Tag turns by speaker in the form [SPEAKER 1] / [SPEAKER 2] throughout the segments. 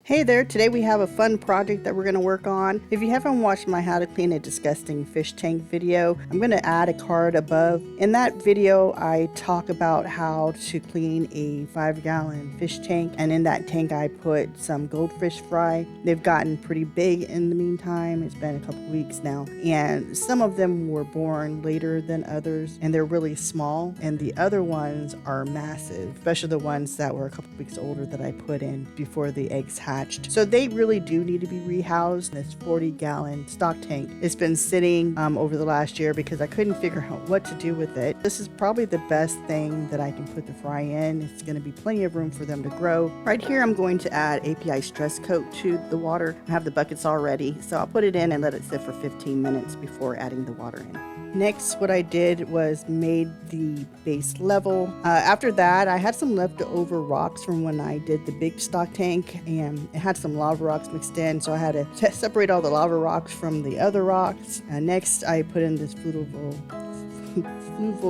[SPEAKER 1] Hey there, today we have a fun project that we're going to work on. If you haven't watched my how to clean a disgusting fish tank video, I'm going to add a card above. In that video, I talk about how to clean a 5-gallon fish tank, and in that tank I put some goldfish fry. They've gotten pretty big in the meantime. It's been a couple weeks now, and some of them were born later than others, and they're really small, and the other ones are massive, especially the ones that were a couple weeks older that I put in before the eggs hatched. So they really do need to be rehoused. This 40-gallon stock tank has been sitting over the last year because I couldn't figure out what to do with it. This is probably the best thing that I can put the fry in. It's going to be plenty of room for them to grow. Right here I'm going to add API stress coat to the water. I have the buckets all ready, so I'll put it in and let it sit for 15 minutes before adding the water in. Next, what I did was made the base level. After that, I had some leftover rocks from when I did the big stock tank, and it had some lava rocks mixed in, so I had to separate all the lava rocks from the other rocks. Next, I put in this fluval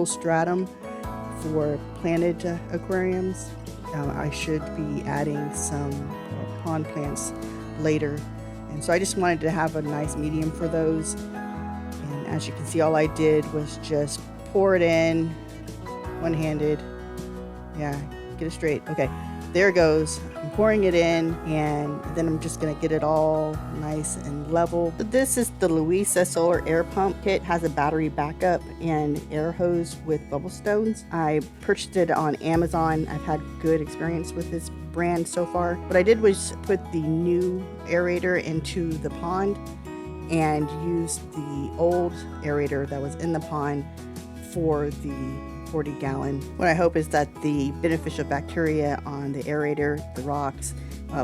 [SPEAKER 1] stratum for planted aquariums. I should be adding some pond plants later, and so I just wanted to have a nice medium for those. As you can see, all I did was just pour it in one-handed. Yeah, get it straight. Okay, there it goes. I'm pouring it in, and then I'm just gonna get it all nice and level. So this is the Louisa solar air pump kit. It has a battery backup and air hose with bubble stones. I purchased it on Amazon. I've had good experience with this brand so far. What I did was put the new aerator into the pond and used the old aerator that was in the pond for the 40-gallon. What I hope is that the beneficial bacteria on the aerator, the rocks,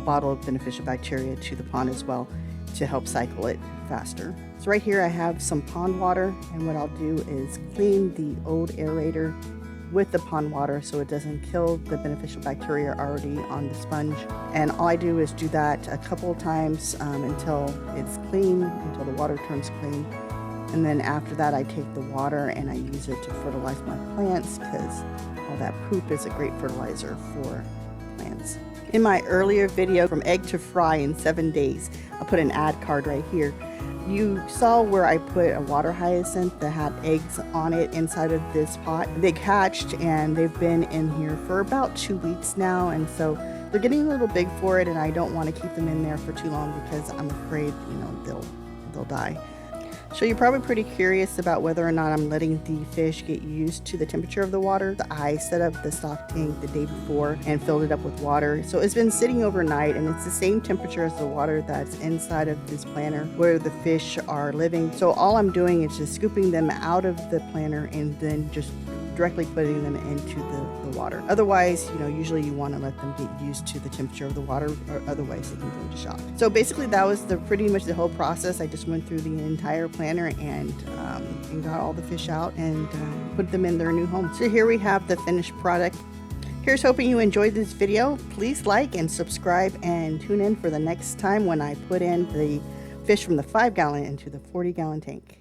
[SPEAKER 1] bottle beneficial bacteria to the pond as well to help cycle it faster. So right here I have some pond water, and what I'll do is clean the old aerator with the pond water so it doesn't kill the beneficial bacteria already on the sponge. And all I do is do that a couple of times until it's clean, until the water turns clean. And then after that I take the water and I use it to fertilize my plants, because all that poop is a great fertilizer for plants. In my earlier video, From Egg to Fry in 7 Days, I'll put an ad card right here. You saw where I put a water hyacinth that had eggs on it inside of this pot. They hatched and they've been in here for about 2 weeks now, and so they're getting a little big for it, and I don't want to keep them in there for too long because I'm afraid, they'll die. So you're probably pretty curious about whether or not I'm letting the fish get used to the temperature of the water. I set up the stock tank the day before and filled it up with water. So it's been sitting overnight, and it's the same temperature as the water that's inside of this planter where the fish are living. So all I'm doing is just scooping them out of the planter and then just directly putting them into the water. Otherwise, usually you want to let them get used to the temperature of the water, or otherwise they can go into shock. So basically that was pretty much the whole process. I just went through the entire planter and got all the fish out and put them in their new home. So here we have the finished product. Here's hoping you enjoyed this video. Please like and subscribe and tune in for the next time when I put in the fish from the 5-gallon into the 40-gallon tank.